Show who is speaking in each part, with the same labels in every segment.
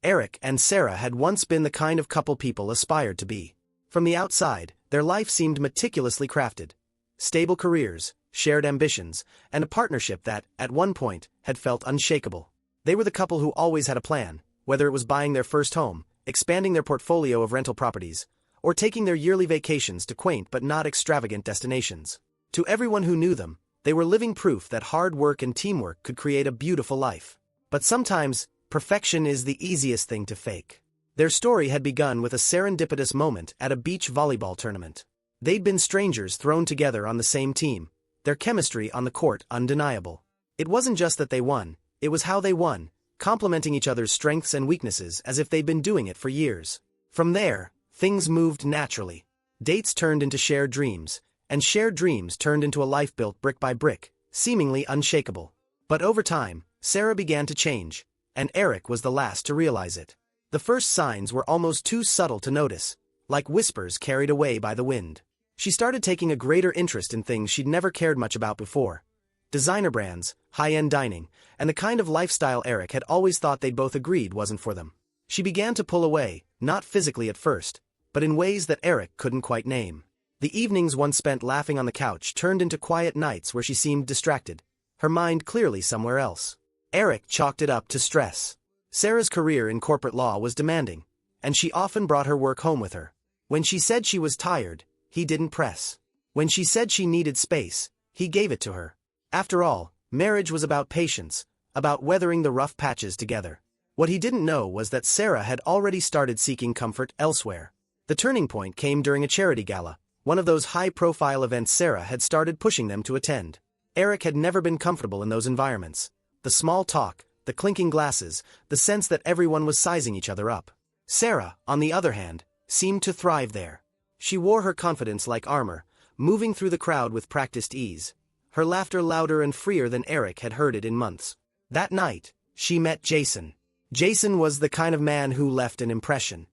Speaker 1: Eric and Sarah had once been the kind of couple people aspired to be. From the outside, their life seemed meticulously crafted. Stable careers, shared ambitions, and a partnership that, at one point, had felt unshakable. They were the couple who always had a plan, whether it was buying their first home, expanding their portfolio of rental properties, or taking their yearly vacations to quaint but not extravagant destinations. To everyone who knew them, they were living proof that hard work and teamwork could create a beautiful life. But sometimes, perfection is the easiest thing to fake. Their story had begun with a serendipitous moment at a beach volleyball tournament. They'd been strangers thrown together on the same team, their chemistry on the court undeniable. It wasn't just that they won, it was how they won, complementing each other's strengths and weaknesses as if they'd been doing it for years. From there, things moved naturally. Dates turned into shared dreams, and shared dreams turned into a life built brick by brick, seemingly unshakable. But over time, Sarah began to change, and Eric was the last to realize it. The first signs were almost too subtle to notice, like whispers carried away by the wind. She started taking a greater interest in things she'd never cared much about before. Designer brands, high-end dining, and the kind of lifestyle Eric had always thought they'd both agreed wasn't for them. She began to pull away, not physically at first, but in ways that Eric couldn't quite name. The evenings once spent laughing on the couch turned into quiet nights where she seemed distracted, her mind clearly somewhere else. Eric chalked it up to stress. Sarah's career in corporate law was demanding, and she often brought her work home with her. When she said she was tired, he didn't press. When she said she needed space, he gave it to her. After all, marriage was about patience, about weathering the rough patches together. What he didn't know was that Sarah had already started seeking comfort elsewhere. The turning point came during a charity gala, one of those high-profile events Sarah had started pushing them to attend. Eric had never been comfortable in those environments. The small talk, the clinking glasses, the sense that everyone was sizing each other up. Sarah, on the other hand, seemed to thrive there. She wore her confidence like armor, moving through the crowd with practiced ease, her laughter louder and freer than Eric had heard it in months. That night, she met Jason. Jason was the kind of man who left an impression.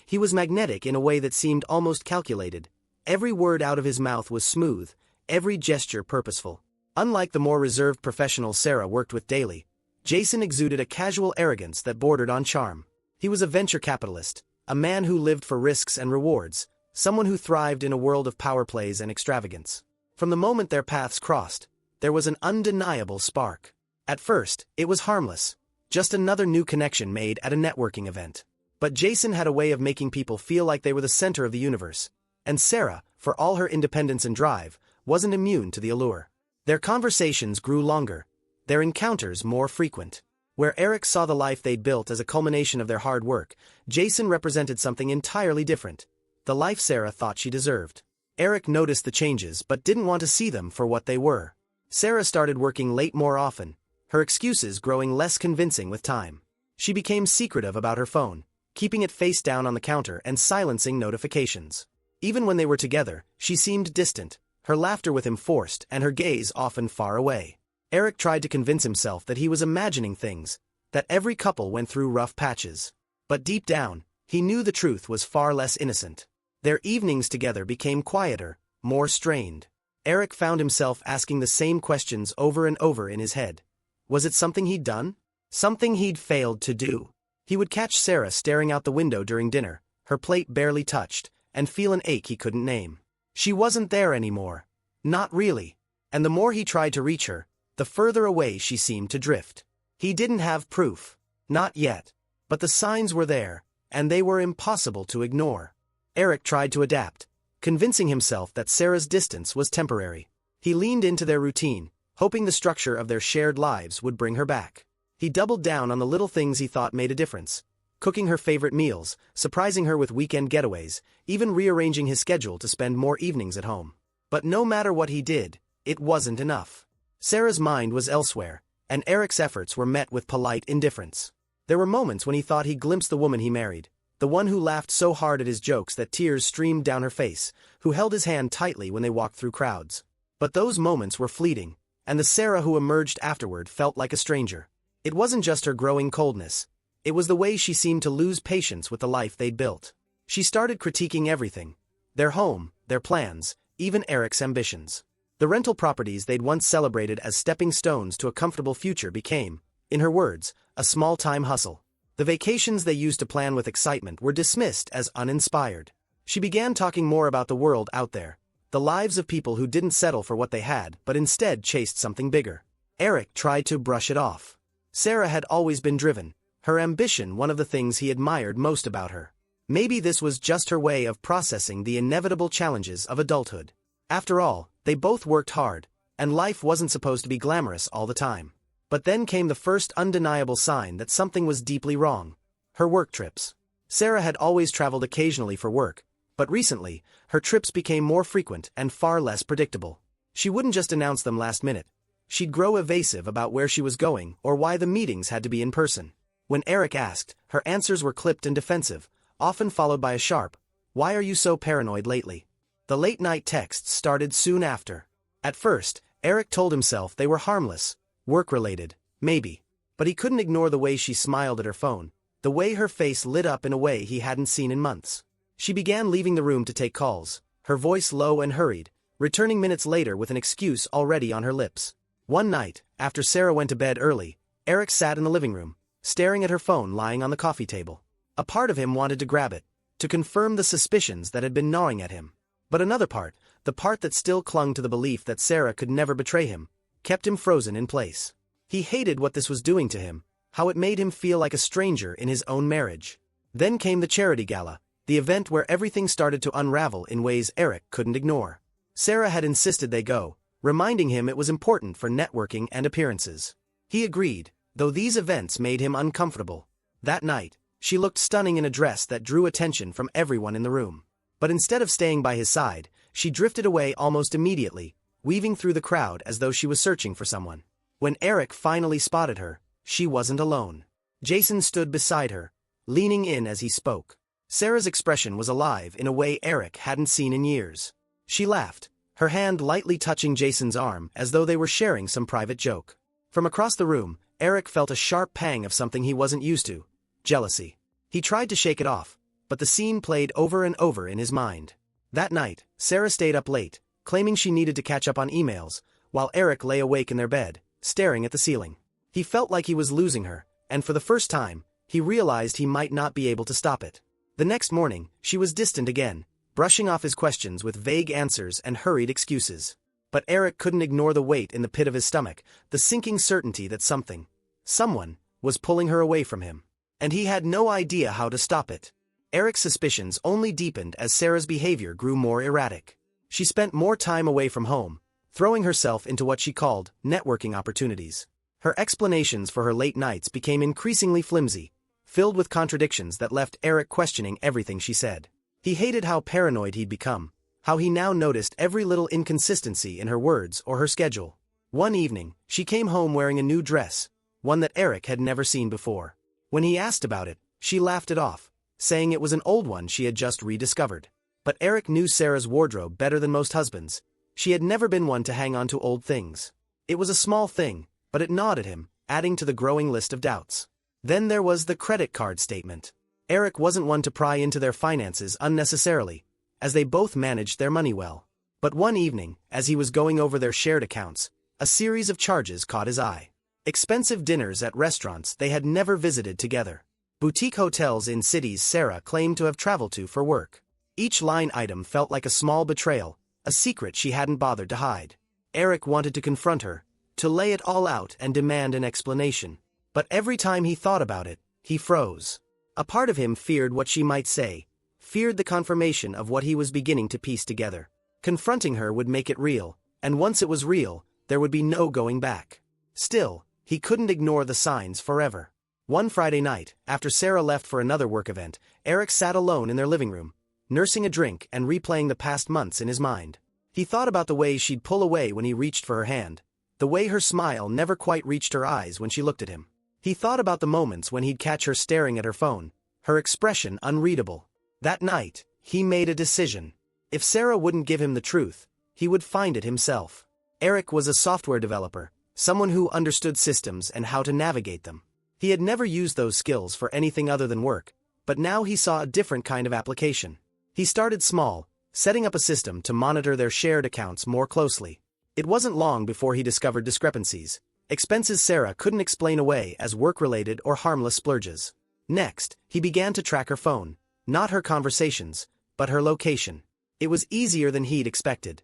Speaker 1: He was magnetic in a way that seemed almost calculated. Every word out of his mouth was smooth, every gesture purposeful. Unlike the more reserved professional Sarah worked with daily, Jason exuded a casual arrogance that bordered on charm. He was a venture capitalist, a man who lived for risks and rewards, someone who thrived in a world of power plays and extravagance. From the moment their paths crossed, there was an undeniable spark. At first, it was harmless, just another new connection made at a networking event. But Jason had a way of making people feel like they were the center of the universe, and Sarah, for all her independence and drive, wasn't immune to the allure. Their conversations grew longer, their encounters more frequent. Where Eric saw the life they'd built as a culmination of their hard work, Jason represented something entirely different, the life Sarah thought she deserved. Eric noticed the changes but didn't want to see them for what they were. Sarah started working late more often, her excuses growing less convincing with time. She became secretive about her phone, keeping it face down on the counter and silencing notifications. Even when they were together, she seemed distant, her laughter with him forced and her gaze often far away. Eric tried to convince himself that he was imagining things, that every couple went through rough patches. But deep down, he knew the truth was far less innocent. Their evenings together became quieter, more strained. Eric found himself asking the same questions over and over in his head. Was it something he'd done? Something he'd failed to do? He would catch Sarah staring out the window during dinner, her plate barely touched, and feel an ache he couldn't name. She wasn't there anymore. Not really. And the more he tried to reach her, the further away she seemed to drift. He didn't have proof. Not yet. But the signs were there, and they were impossible to ignore. Eric tried to adapt, convincing himself that Sarah's distance was temporary. He leaned into their routine, hoping the structure of their shared lives would bring her back. He doubled down on the little things he thought made a difference. Cooking her favorite meals, surprising her with weekend getaways, even rearranging his schedule to spend more evenings at home. But no matter what he did, it wasn't enough. Sarah's mind was elsewhere, and Eric's efforts were met with polite indifference. There were moments when he thought he glimpsed the woman he married, the one who laughed so hard at his jokes that tears streamed down her face, who held his hand tightly when they walked through crowds. But those moments were fleeting, and the Sarah who emerged afterward felt like a stranger. It wasn't just her growing coldness. It was the way she seemed to lose patience with the life they'd built. She started critiquing everything. Their home, their plans, even Eric's ambitions. The rental properties they'd once celebrated as stepping stones to a comfortable future became, in her words, a small-time hustle. The vacations they used to plan with excitement were dismissed as uninspired. She began talking more about the world out there, the lives of people who didn't settle for what they had but instead chased something bigger. Eric tried to brush it off. Sarah had always been driven, her ambition one of the things he admired most about her. Maybe this was just her way of processing the inevitable challenges of adulthood. After all, they both worked hard, and life wasn't supposed to be glamorous all the time. But then came the first undeniable sign that something was deeply wrong: her work trips. Sarah had always traveled occasionally for work, but recently, her trips became more frequent and far less predictable. She wouldn't just announce them last minute. She'd grow evasive about where she was going or why the meetings had to be in person. When Eric asked, her answers were clipped and defensive, often followed by a sharp, "Why are you so paranoid lately?" The late-night texts started soon after. At first, Eric told himself they were harmless, work-related, maybe. But he couldn't ignore the way she smiled at her phone, the way her face lit up in a way he hadn't seen in months. She began leaving the room to take calls, her voice low and hurried, returning minutes later with an excuse already on her lips. One night, after Sarah went to bed early, Eric sat in the living room, staring at her phone lying on the coffee table. A part of him wanted to grab it, to confirm the suspicions that had been gnawing at him. But another part, the part that still clung to the belief that Sarah could never betray him, kept him frozen in place. He hated what this was doing to him, how it made him feel like a stranger in his own marriage. Then came the charity gala, the event where everything started to unravel in ways Eric couldn't ignore. Sarah had insisted they go, reminding him it was important for networking and appearances. He agreed, though these events made him uncomfortable. That night, she looked stunning in a dress that drew attention from everyone in the room. But instead of staying by his side, she drifted away almost immediately, weaving through the crowd as though she was searching for someone. When Eric finally spotted her, she wasn't alone. Jason stood beside her, leaning in as he spoke. Sarah's expression was alive in a way Eric hadn't seen in years. She laughed, her hand lightly touching Jason's arm as though they were sharing some private joke. From across the room, Eric felt a sharp pang of something he wasn't used to: jealousy. He tried to shake it off, but the scene played over and over in his mind. That night, Sarah stayed up late, claiming she needed to catch up on emails, while Eric lay awake in their bed, staring at the ceiling. He felt like he was losing her, and for the first time, he realized he might not be able to stop it. The next morning, she was distant again, brushing off his questions with vague answers and hurried excuses. But Eric couldn't ignore the weight in the pit of his stomach, the sinking certainty that someone, was pulling her away from him. And he had no idea how to stop it. Eric's suspicions only deepened as Sarah's behavior grew more erratic. She spent more time away from home, throwing herself into what she called networking opportunities. Her explanations for her late nights became increasingly flimsy, filled with contradictions that left Eric questioning everything she said. He hated how paranoid he'd become, how he now noticed every little inconsistency in her words or her schedule. One evening, she came home wearing a new dress, one that Eric had never seen before. When he asked about it, she laughed it off, saying it was an old one she had just rediscovered. But Eric knew Sarah's wardrobe better than most husbands. She had never been one to hang on to old things. It was a small thing, but it gnawed at him, adding to the growing list of doubts. Then there was the credit card statement. Eric wasn't one to pry into their finances unnecessarily, as they both managed their money well. But one evening, as he was going over their shared accounts, a series of charges caught his eye. Expensive dinners at restaurants they had never visited together. Boutique hotels in cities Sarah claimed to have traveled to for work. Each line item felt like a small betrayal, a secret she hadn't bothered to hide. Eric wanted to confront her, to lay it all out and demand an explanation. But every time he thought about it, he froze. A part of him feared what she might say, feared the confirmation of what he was beginning to piece together. Confronting her would make it real, and once it was real, there would be no going back. Still, he couldn't ignore the signs forever. One Friday night, after Sarah left for another work event, Eric sat alone in their living room, nursing a drink and replaying the past months in his mind. He thought about the way she'd pull away when he reached for her hand, the way her smile never quite reached her eyes when she looked at him. He thought about the moments when he'd catch her staring at her phone, her expression unreadable. That night, he made a decision. If Sarah wouldn't give him the truth, he would find it himself. Eric was a software developer, someone who understood systems and how to navigate them. He had never used those skills for anything other than work, but now he saw a different kind of application. He started small, setting up a system to monitor their shared accounts more closely. It wasn't long before he discovered discrepancies, expenses Sarah couldn't explain away as work-related or harmless splurges. Next, he began to track her phone, not her conversations, but her location. It was easier than he'd expected.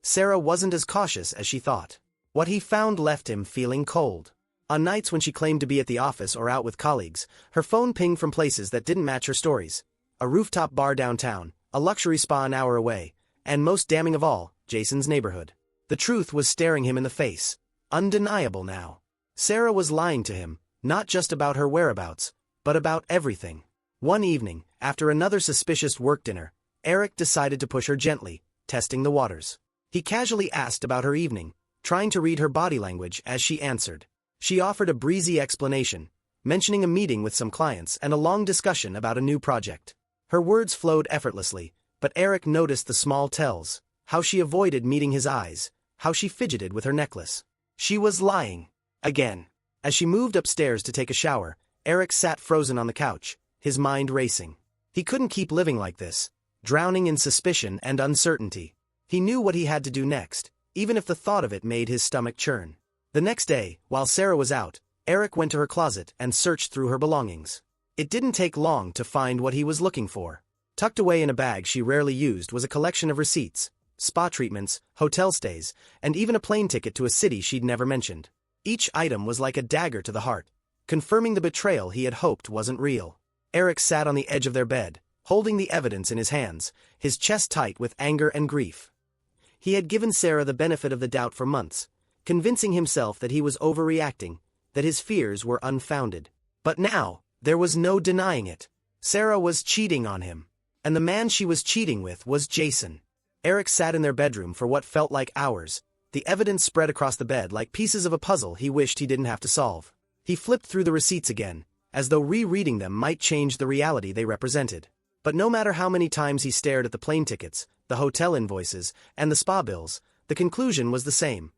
Speaker 1: Sarah wasn't as cautious as she thought. What he found left him feeling cold. On nights when she claimed to be at the office or out with colleagues, her phone pinged from places that didn't match her stories. A rooftop bar downtown, a luxury spa an hour away, and most damning of all, Jason's neighborhood. The truth was staring him in the face. Undeniable now. Sarah was lying to him, not just about her whereabouts, but about everything. One evening, after another suspicious work dinner, Eric decided to push her gently, testing the waters. He casually asked about her evening, trying to read her body language as she answered. She offered a breezy explanation, mentioning a meeting with some clients and a long discussion about a new project. Her words flowed effortlessly, but Eric noticed the small tells, how she avoided meeting his eyes, how she fidgeted with her necklace. She was lying. Again. As she moved upstairs to take a shower, Eric sat frozen on the couch, his mind racing. He couldn't keep living like this, drowning in suspicion and uncertainty. He knew what he had to do next, even if the thought of it made his stomach churn. The next day, while Sarah was out, Eric went to her closet and searched through her belongings. It didn't take long to find what he was looking for. Tucked away in a bag she rarely used was a collection of receipts, spa treatments, hotel stays, and even a plane ticket to a city she'd never mentioned. Each item was like a dagger to the heart, confirming the betrayal he had hoped wasn't real. Eric sat on the edge of their bed, holding the evidence in his hands, his chest tight with anger and grief. He had given Sarah the benefit of the doubt for months, convincing himself that he was overreacting, that his fears were unfounded. But now, there was no denying it. Sarah was cheating on him. And the man she was cheating with was Jason. Eric sat in their bedroom for what felt like hours, the evidence spread across the bed like pieces of a puzzle he wished he didn't have to solve. He flipped through the receipts again, as though rereading them might change the reality they represented. But no matter how many times he stared at the plane tickets, the hotel invoices, and the spa bills, the conclusion was the same.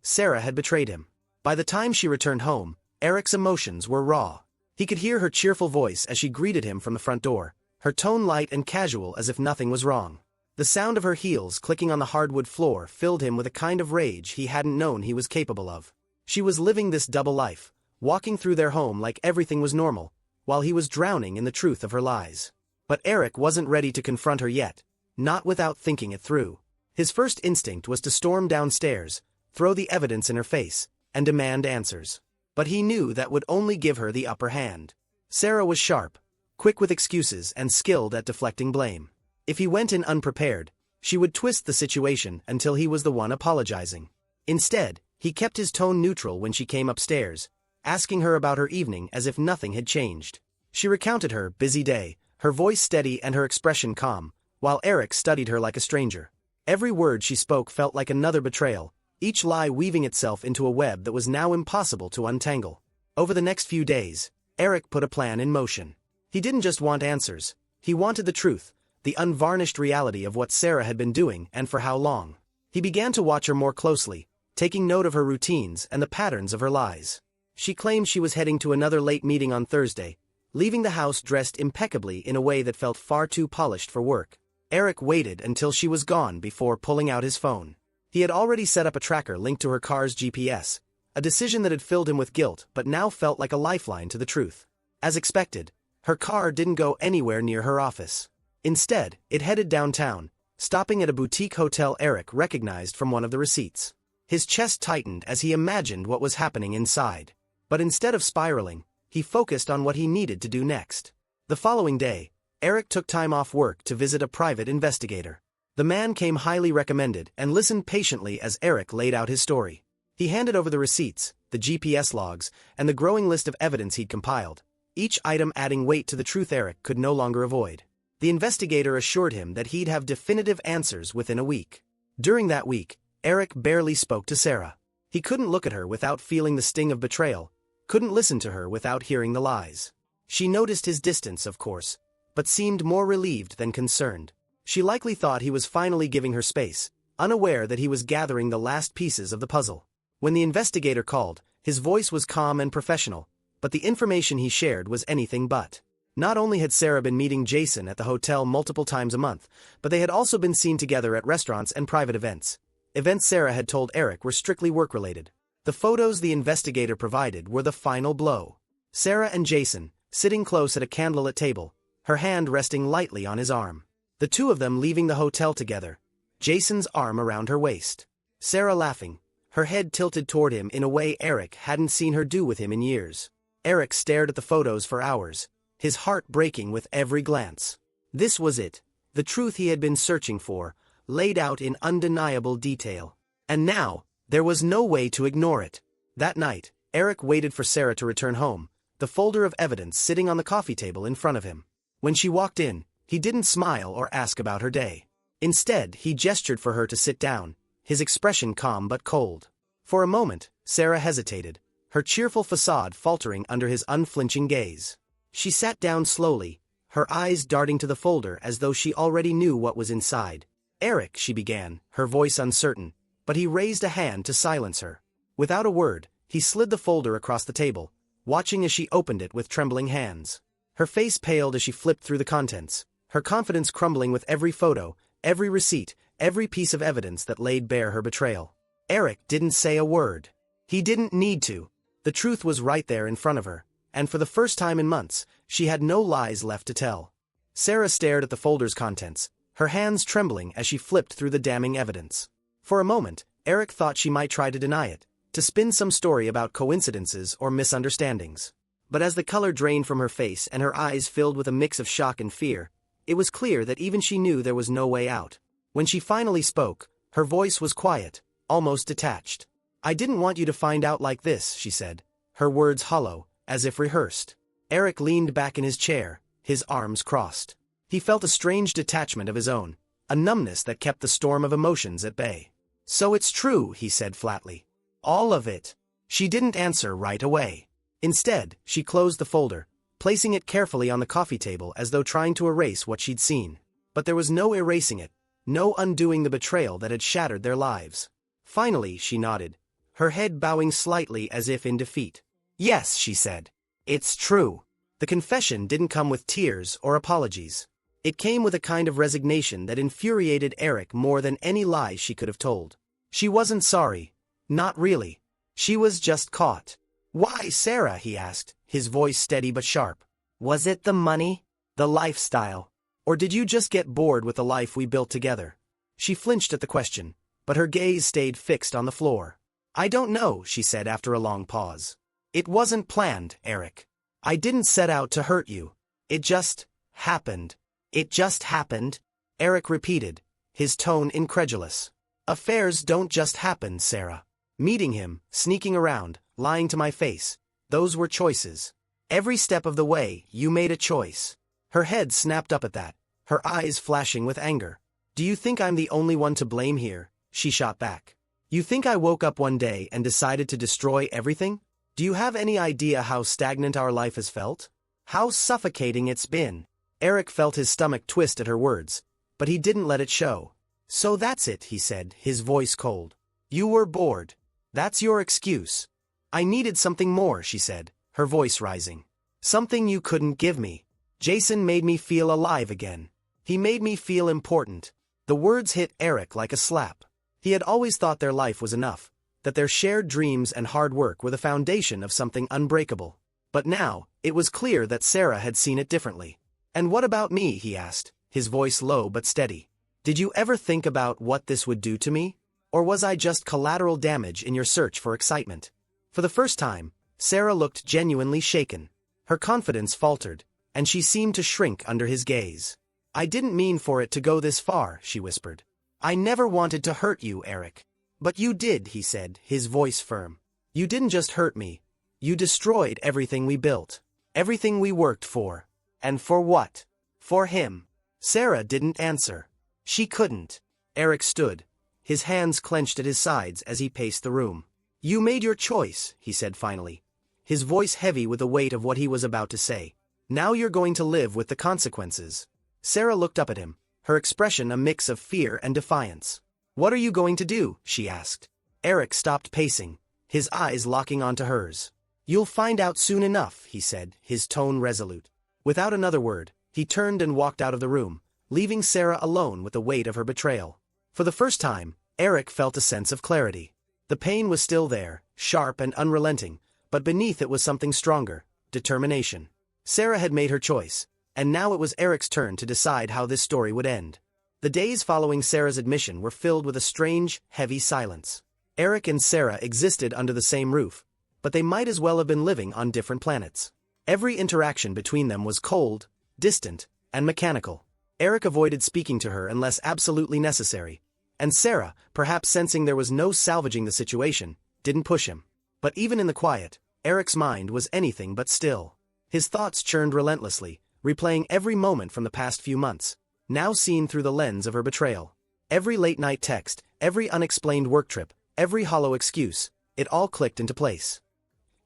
Speaker 1: Sarah had betrayed him. By the time she returned home, Eric's emotions were raw. He could hear her cheerful voice as she greeted him from the front door, her tone light and casual as if nothing was wrong. The sound of her heels clicking on the hardwood floor filled him with a kind of rage he hadn't known he was capable of. She was living this double life, walking through their home like everything was normal, while he was drowning in the truth of her lies. But Eric wasn't ready to confront her yet, not without thinking it through. His first instinct was to storm downstairs, throw the evidence in her face, and demand answers. But he knew that would only give her the upper hand. Sarah was sharp, quick with excuses and skilled at deflecting blame. If he went in unprepared, she would twist the situation until he was the one apologizing. Instead, he kept his tone neutral when she came upstairs, asking her about her evening as if nothing had changed. She recounted her busy day, her voice steady and her expression calm, while Eric studied her like a stranger. Every word she spoke felt like another betrayal, each lie weaving itself into a web that was now impossible to untangle. Over the next few days, Eric put a plan in motion. He didn't just want answers, he wanted the truth, the unvarnished reality of what Sarah had been doing and for how long. He began to watch her more closely, taking note of her routines and the patterns of her lies. She claimed she was heading to another late meeting on Thursday, leaving the house dressed impeccably in a way that felt far too polished for work. Eric waited until she was gone before pulling out his phone. He had already set up a tracker linked to her car's GPS, a decision that had filled him with guilt but now felt like a lifeline to the truth. As expected, her car didn't go anywhere near her office. Instead, it headed downtown, stopping at a boutique hotel Eric recognized from one of the receipts. His chest tightened as he imagined what was happening inside. But instead of spiraling, he focused on what he needed to do next. The following day, Eric took time off work to visit a private investigator. The man came highly recommended and listened patiently as Eric laid out his story. He handed over the receipts, the GPS logs, and the growing list of evidence he'd compiled, each item adding weight to the truth Eric could no longer avoid. The investigator assured him that he'd have definitive answers within a week. During that week, Eric barely spoke to Sarah. He couldn't look at her without feeling the sting of betrayal, couldn't listen to her without hearing the lies. She noticed his distance, of course, but seemed more relieved than concerned. She likely thought he was finally giving her space, unaware that he was gathering the last pieces of the puzzle. When the investigator called, his voice was calm and professional, but the information he shared was anything but. Not only had Sarah been meeting Jason at the hotel multiple times a month, but they had also been seen together at restaurants and private events. Events Sarah had told Eric were strictly work-related. The photos the investigator provided were the final blow. Sarah and Jason, sitting close at a candlelit table, her hand resting lightly on his arm. The two of them leaving the hotel together, Jason's arm around her waist. Sarah laughing, her head tilted toward him in a way Eric hadn't seen her do with him in years. Eric stared at the photos for hours, his heart breaking with every glance. This was it, the truth he had been searching for, laid out in undeniable detail. And now, there was no way to ignore it. That night, Eric waited for Sarah to return home, the folder of evidence sitting on the coffee table in front of him. When she walked in, he didn't smile or ask about her day. Instead, he gestured for her to sit down, his expression calm but cold. For a moment, Sarah hesitated, her cheerful facade faltering under his unflinching gaze. She sat down slowly, her eyes darting to the folder as though she already knew what was inside. "Eric," she began, her voice uncertain, but he raised a hand to silence her. Without a word, he slid the folder across the table, watching as she opened it with trembling hands. Her face paled as she flipped through the contents, her confidence crumbling with every photo, every receipt, every piece of evidence that laid bare her betrayal. Eric didn't say a word. He didn't need to. The truth was right there in front of her, and for the first time in months, she had no lies left to tell. Sarah stared at the folder's contents, her hands trembling as she flipped through the damning evidence. For a moment, Eric thought she might try to deny it, to spin some story about coincidences or misunderstandings. But as the color drained from her face and her eyes filled with a mix of shock and fear, it was clear that even she knew there was no way out. When she finally spoke, her voice was quiet, almost detached. "I didn't want you to find out like this," she said, her words hollow, as if rehearsed. Eric leaned back in his chair, his arms crossed. He felt a strange detachment of his own, a numbness that kept the storm of emotions at bay. "So it's true," he said flatly. "All of it." She didn't answer right away. Instead, she closed the folder, placing it carefully on the coffee table as though trying to erase what she'd seen. But there was no erasing it, no undoing the betrayal that had shattered their lives. Finally, she nodded, her head bowing slightly as if in defeat. "Yes," she said. "It's true." The confession didn't come with tears or apologies. It came with a kind of resignation that infuriated Eric more than any lies she could have told. She wasn't sorry. Not really. She was just caught. "Why, Sarah?" he asked, his voice steady but sharp. "Was it the money? The lifestyle? Or did you just get bored with the life we built together?" She flinched at the question, but her gaze stayed fixed on the floor. "I don't know," she said after a long pause. "It wasn't planned, Eric. I didn't set out to hurt you. It just happened." "It just happened?" Eric repeated, his tone incredulous. "Affairs don't just happen, Sarah. Meeting him, sneaking around, lying to my face, those were choices. Every step of the way, you made a choice." Her head snapped up at that, her eyes flashing with anger. "Do you think I'm the only one to blame here?" she shot back. "You think I woke up one day and decided to destroy everything? Do you have any idea how stagnant our life has felt? How suffocating it's been?" Eric felt his stomach twist at her words, but he didn't let it show. "So that's it," he said, his voice cold. "You were bored. That's your excuse." "I needed something more," she said, her voice rising. "Something you couldn't give me. Jason made me feel alive again. He made me feel important." The words hit Eric like a slap. He had always thought their life was enough, that their shared dreams and hard work were the foundation of something unbreakable. But now, it was clear that Sarah had seen it differently. "And what about me?" he asked, his voice low but steady. "Did you ever think about what this would do to me? Or was I just collateral damage in your search for excitement?" For the first time, Sarah looked genuinely shaken. Her confidence faltered, and she seemed to shrink under his gaze. "I didn't mean for it to go this far," she whispered. "I never wanted to hurt you, Eric." "But you did," he said, his voice firm. "You didn't just hurt me. You destroyed everything we built. Everything we worked for. And for what? For him." Sarah didn't answer. She couldn't. Eric stood, his hands clenched at his sides as he paced the room. "You made your choice," he said finally, his voice heavy with the weight of what he was about to say. "Now you're going to live with the consequences." Sarah looked up at him, her expression a mix of fear and defiance. "What are you going to do?" she asked. Eric stopped pacing, his eyes locking onto hers. "You'll find out soon enough," he said, his tone resolute. Without another word, he turned and walked out of the room, leaving Sarah alone with the weight of her betrayal. For the first time, Eric felt a sense of clarity. The pain was still there, sharp and unrelenting, but beneath it was something stronger, determination. Sarah had made her choice, and now it was Eric's turn to decide how this story would end. The days following Sarah's admission were filled with a strange, heavy silence. Eric and Sarah existed under the same roof, but they might as well have been living on different planets. Every interaction between them was cold, distant, and mechanical. Eric avoided speaking to her unless absolutely necessary, and Sarah, perhaps sensing there was no salvaging the situation, didn't push him. But even in the quiet, Eric's mind was anything but still. His thoughts churned relentlessly, replaying every moment from the past few months, now seen through the lens of her betrayal. Every late-night text, every unexplained work trip, every hollow excuse, it all clicked into place.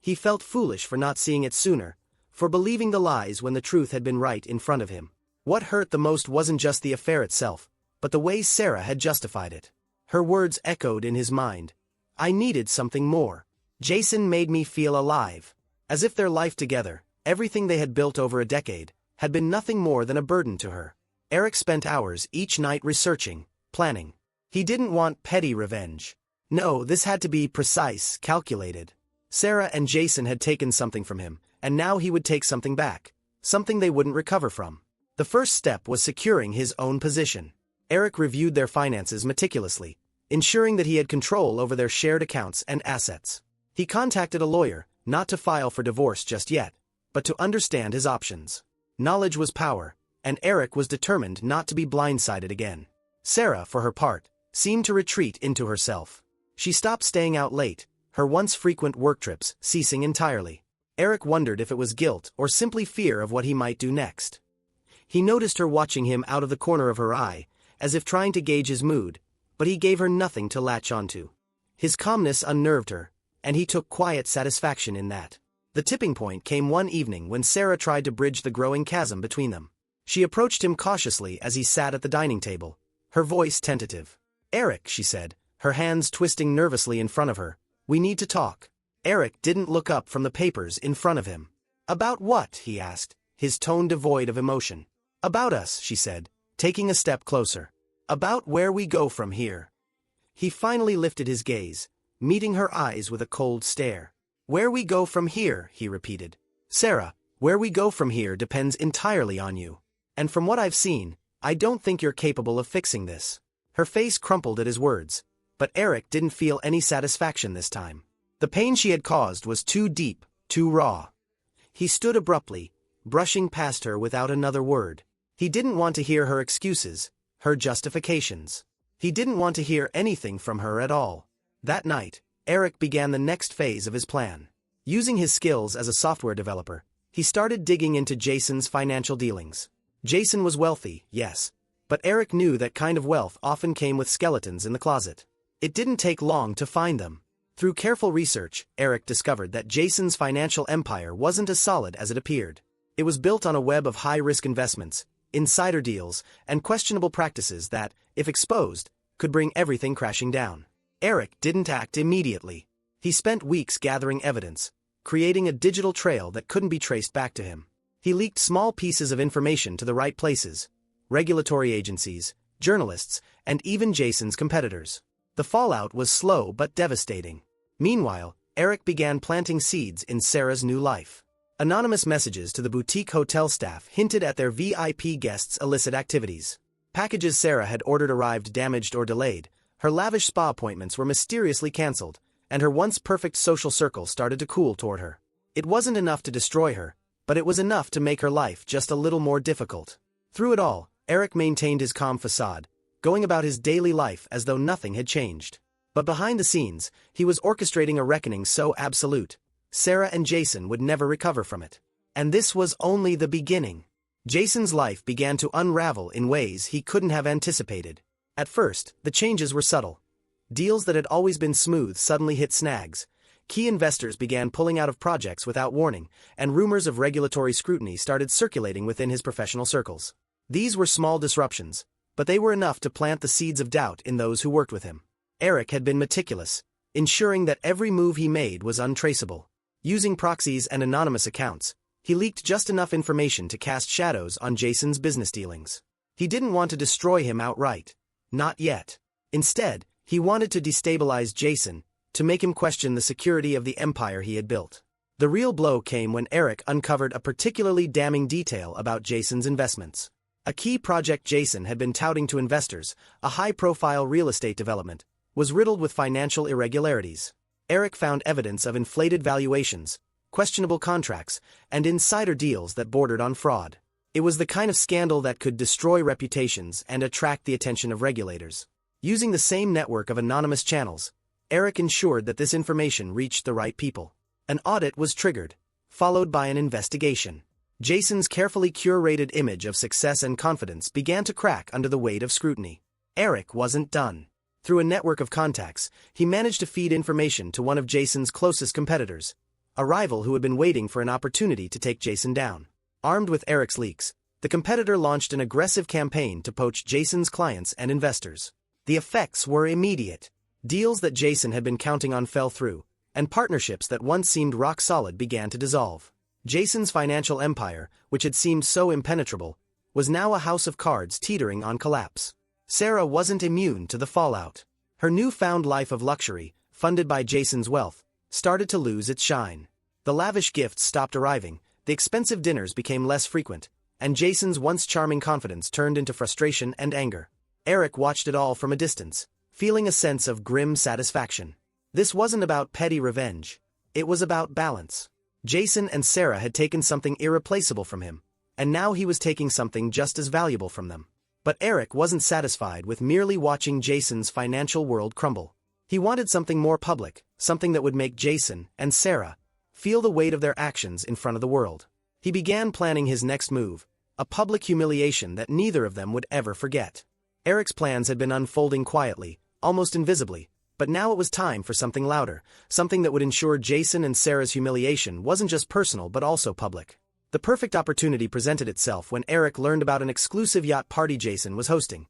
Speaker 1: He felt foolish for not seeing it sooner, for believing the lies when the truth had been right in front of him. What hurt the most wasn't just the affair itself, but the way Sarah had justified it. Her words echoed in his mind. "I needed something more. Jason made me feel alive." As if their life together, everything they had built over a decade, had been nothing more than a burden to her. Eric spent hours each night researching, planning. He didn't want petty revenge. No, this had to be precise, calculated. Sarah and Jason had taken something from him, and now he would take something back, something they wouldn't recover from. The first step was securing his own position. Eric reviewed their finances meticulously, ensuring that he had control over their shared accounts and assets. He contacted a lawyer, not to file for divorce just yet, but to understand his options. Knowledge was power, and Eric was determined not to be blindsided again. Sarah, for her part, seemed to retreat into herself. She stopped staying out late, her once frequent work trips ceasing entirely. Eric wondered if it was guilt or simply fear of what he might do next. He noticed her watching him out of the corner of her eye, as if trying to gauge his mood, but he gave her nothing to latch onto. His calmness unnerved her, and he took quiet satisfaction in that. The tipping point came one evening when Sarah tried to bridge the growing chasm between them. She approached him cautiously as he sat at the dining table, her voice tentative. "Eric," she said, her hands twisting nervously in front of her, "we need to talk." Eric didn't look up from the papers in front of him. "About what?" he asked, his tone devoid of emotion. "About us," she said, taking a step closer. "About where we go from here." He finally lifted his gaze, meeting her eyes with a cold stare. "Where we go from here," he repeated. "Sarah, where we go from here depends entirely on you. And from what I've seen, I don't think you're capable of fixing this." Her face crumpled at his words, but Eric didn't feel any satisfaction this time. The pain she had caused was too deep, too raw. He stood abruptly, brushing past her without another word. He didn't want to hear her excuses, her justifications. He didn't want to hear anything from her at all. That night, Eric began the next phase of his plan. Using his skills as a software developer, he started digging into Jason's financial dealings. Jason was wealthy, yes, but Eric knew that kind of wealth often came with skeletons in the closet. It didn't take long to find them. Through careful research, Eric discovered that Jason's financial empire wasn't as solid as it appeared. It was built on a web of high-risk investments, insider deals, and questionable practices that, if exposed, could bring everything crashing down. Eric didn't act immediately. He spent weeks gathering evidence, creating a digital trail that couldn't be traced back to him. He leaked small pieces of information to the right places: regulatory agencies, journalists, and even Jason's competitors. The fallout was slow but devastating. Meanwhile, Eric began planting seeds in Sarah's new life. Anonymous messages to the boutique hotel staff hinted at their VIP guests' illicit activities. Packages Sarah had ordered arrived damaged or delayed, her lavish spa appointments were mysteriously cancelled, and her once perfect social circle started to cool toward her. It wasn't enough to destroy her, but it was enough to make her life just a little more difficult. Through it all, Eric maintained his calm facade, going about his daily life as though nothing had changed. But behind the scenes, he was orchestrating a reckoning so absolute, Sarah and Jason would never recover from it. And this was only the beginning. Jason's life began to unravel in ways he couldn't have anticipated. At first, the changes were subtle. Deals that had always been smooth suddenly hit snags. Key investors began pulling out of projects without warning, and rumors of regulatory scrutiny started circulating within his professional circles. These were small disruptions, but they were enough to plant the seeds of doubt in those who worked with him. Eric had been meticulous, ensuring that every move he made was untraceable. Using proxies and anonymous accounts, he leaked just enough information to cast shadows on Jason's business dealings. He didn't want to destroy him outright. Not yet. Instead, he wanted to destabilize Jason, to make him question the security of the empire he had built. The real blow came when Eric uncovered a particularly damning detail about Jason's investments. A key project Jason had been touting to investors, a high-profile real estate development, was riddled with financial irregularities. Eric found evidence of inflated valuations, questionable contracts, and insider deals that bordered on fraud. It was the kind of scandal that could destroy reputations and attract the attention of regulators. Using the same network of anonymous channels, Eric ensured that this information reached the right people. An audit was triggered, followed by an investigation. Jason's carefully curated image of success and confidence began to crack under the weight of scrutiny. Eric wasn't done. Through a network of contacts, he managed to feed information to one of Jason's closest competitors, a rival who had been waiting for an opportunity to take Jason down. Armed with Eric's leaks, the competitor launched an aggressive campaign to poach Jason's clients and investors. The effects were immediate. Deals that Jason had been counting on fell through, and partnerships that once seemed rock solid began to dissolve. Jason's financial empire, which had seemed so impenetrable, was now a house of cards teetering on collapse. Sarah wasn't immune to the fallout. Her newfound life of luxury, funded by Jason's wealth, started to lose its shine. The lavish gifts stopped arriving, the expensive dinners became less frequent, and Jason's once charming confidence turned into frustration and anger. Eric watched it all from a distance, feeling a sense of grim satisfaction. This wasn't about petty revenge. It was about balance. Jason and Sarah had taken something irreplaceable from him, and now he was taking something just as valuable from them. But Eric wasn't satisfied with merely watching Jason's financial world crumble. He wanted something more public, something that would make Jason and Sarah feel the weight of their actions in front of the world. He began planning his next move, a public humiliation that neither of them would ever forget. Eric's plans had been unfolding quietly, almost invisibly, but now it was time for something louder, something that would ensure Jason and Sarah's humiliation wasn't just personal but also public. The perfect opportunity presented itself when Eric learned about an exclusive yacht party Jason was hosting,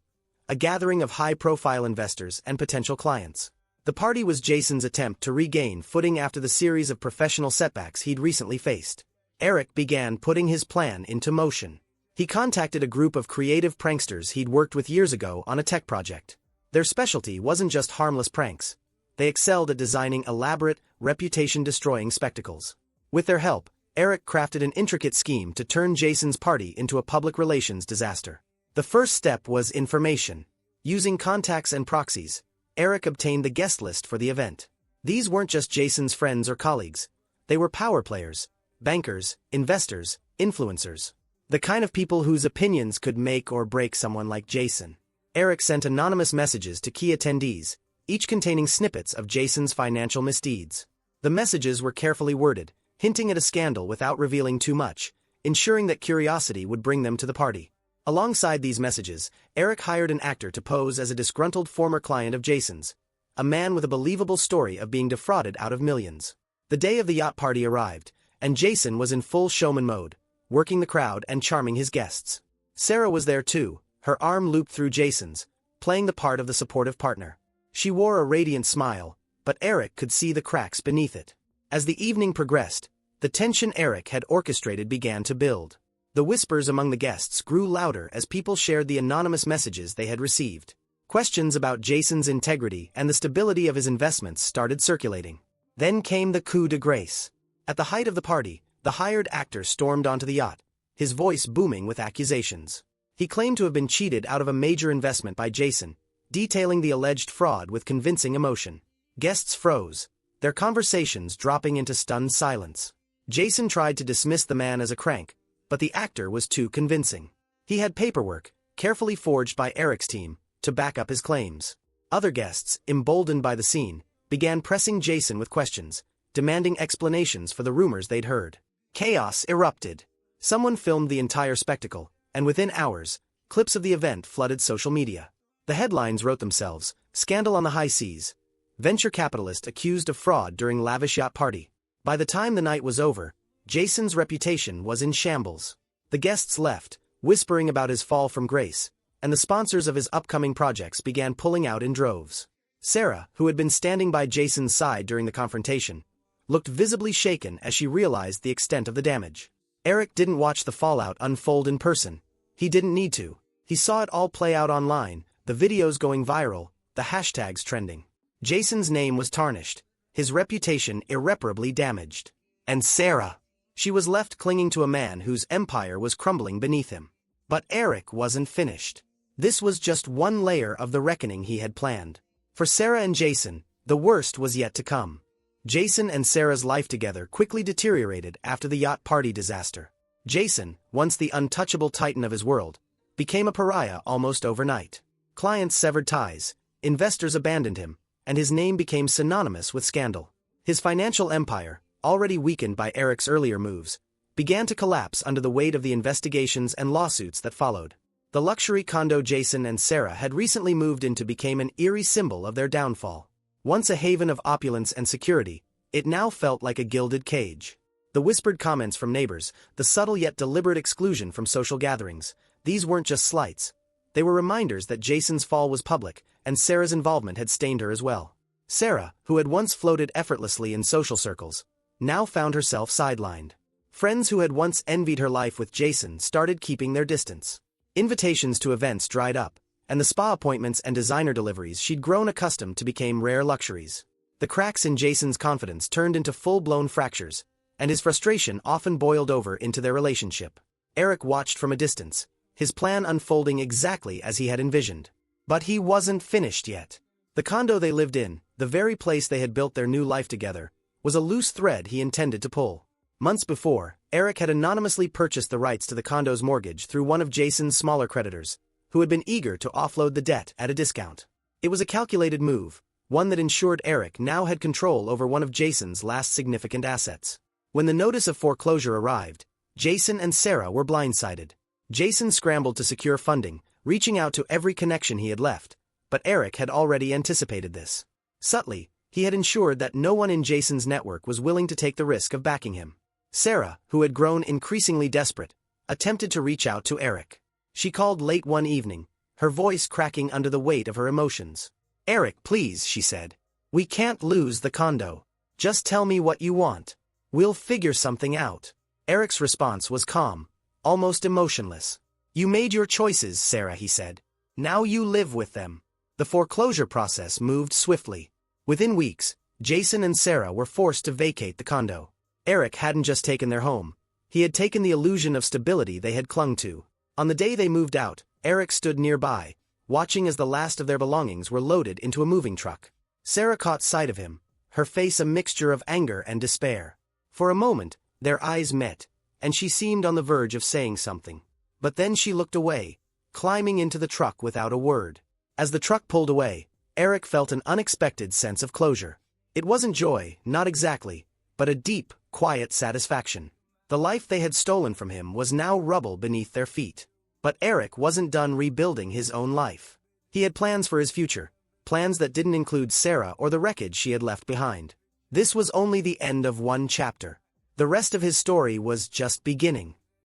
Speaker 1: a gathering of high-profile investors and potential clients. The party was Jason's attempt to regain footing after the series of professional setbacks he'd recently faced. Eric began putting his plan into motion. He contacted a group of creative pranksters he'd worked with years ago on a tech project. Their specialty wasn't just harmless pranks. They excelled at designing elaborate, reputation-destroying spectacles. With their help, Eric crafted an intricate scheme to turn Jason's party into a public relations disaster. The first step was information. Using contacts and proxies, Eric obtained the guest list for the event. These weren't just Jason's friends or colleagues. They were power players, bankers, investors, influencers. The kind of people whose opinions could make or break someone like Jason. Eric sent anonymous messages to key attendees, each containing snippets of Jason's financial misdeeds. The messages were carefully worded, hinting at a scandal without revealing too much, ensuring that curiosity would bring them to the party. Alongside these messages, Eric hired an actor to pose as a disgruntled former client of Jason's, a man with a believable story of being defrauded out of millions. The day of the yacht party arrived, and Jason was in full showman mode, working the crowd and charming his guests. Sarah was there too, her arm looped through Jason's, playing the part of the supportive partner. She wore a radiant smile, but Eric could see the cracks beneath it. As the evening progressed, the tension Eric had orchestrated began to build. The whispers among the guests grew louder as people shared the anonymous messages they had received. Questions about Jason's integrity and the stability of his investments started circulating. Then came the coup de grace. At the height of the party, the hired actor stormed onto the yacht, his voice booming with accusations. He claimed to have been cheated out of a major investment by Jason, detailing the alleged fraud with convincing emotion. Guests froze, their conversations dropping into stunned silence. Jason tried to dismiss the man as a crank, but the actor was too convincing. He had paperwork, carefully forged by Eric's team, to back up his claims. Other guests, emboldened by the scene, began pressing Jason with questions, demanding explanations for the rumors they'd heard. Chaos erupted. Someone filmed the entire spectacle, and within hours, clips of the event flooded social media. The headlines wrote themselves: "Scandal on the high seas. Venture capitalist accused of fraud during lavish yacht party." By the time the night was over, Jason's reputation was in shambles. The guests left, whispering about his fall from grace, and the sponsors of his upcoming projects began pulling out in droves. Sarah, who had been standing by Jason's side during the confrontation, looked visibly shaken as she realized the extent of the damage. Eric didn't watch the fallout unfold in person. He didn't need to. He saw it all play out online, the videos going viral, the hashtags trending. Jason's name was tarnished, his reputation irreparably damaged. And Sarah. She was left clinging to a man whose empire was crumbling beneath him. But Eric wasn't finished. This was just one layer of the reckoning he had planned. For Sarah and Jason, the worst was yet to come. Jason and Sarah's life together quickly deteriorated after the yacht party disaster. Jason, once the untouchable titan of his world, became a pariah almost overnight. Clients severed ties, investors abandoned him, and his name became synonymous with scandal. His financial empire, already weakened by Eric's earlier moves, began to collapse under the weight of the investigations and lawsuits that followed. The luxury condo Jason and Sarah had recently moved into became an eerie symbol of their downfall. Once a haven of opulence and security, it now felt like a gilded cage. The whispered comments from neighbors, the subtle yet deliberate exclusion from social gatherings, these weren't just slights. They were reminders that Jason's fall was public, and Sarah's involvement had stained her as well. Sarah, who had once floated effortlessly in social circles, now found herself sidelined. Friends who had once envied her life with Jason started keeping their distance. Invitations to events dried up, and the spa appointments and designer deliveries she'd grown accustomed to became rare luxuries. The cracks in Jason's confidence turned into full-blown fractures, and his frustration often boiled over into their relationship. Eric watched from a distance, his plan unfolding exactly as he had envisioned. But he wasn't finished yet. The condo they lived in, the very place they had built their new life together, was a loose thread he intended to pull. Months before, Eric had anonymously purchased the rights to the condo's mortgage through one of Jason's smaller creditors, who had been eager to offload the debt at a discount. It was a calculated move, one that ensured Eric now had control over one of Jason's last significant assets. When the notice of foreclosure arrived, Jason and Sarah were blindsided. Jason scrambled to secure funding, reaching out to every connection he had left, but Eric had already anticipated this. Subtly, he had ensured that no one in Jason's network was willing to take the risk of backing him. Sarah, who had grown increasingly desperate, attempted to reach out to Eric. She called late one evening, her voice cracking under the weight of her emotions. "Eric, please," she said. "We can't lose the condo. Just tell me what you want. We'll figure something out." Eric's response was calm, almost emotionless. "You made your choices, Sarah," he said. "Now you live with them." The foreclosure process moved swiftly. Within weeks, Jason and Sarah were forced to vacate the condo. Eric hadn't just taken their home. He had taken the illusion of stability they had clung to. On the day they moved out, Eric stood nearby, watching as the last of their belongings were loaded into a moving truck. Sarah caught sight of him, her face a mixture of anger and despair. For a moment, their eyes met, and she seemed on the verge of saying something. But then she looked away, climbing into the truck without a word. As the truck pulled away, Eric felt an unexpected sense of closure. It wasn't joy, not exactly, but a deep, quiet satisfaction. The life they had stolen from him was now rubble beneath their feet. But Eric wasn't done rebuilding his own life. He had plans for his future, plans that didn't include Sarah or the wreckage she had left behind. This was only the end of one chapter. The rest of his story was just beginning.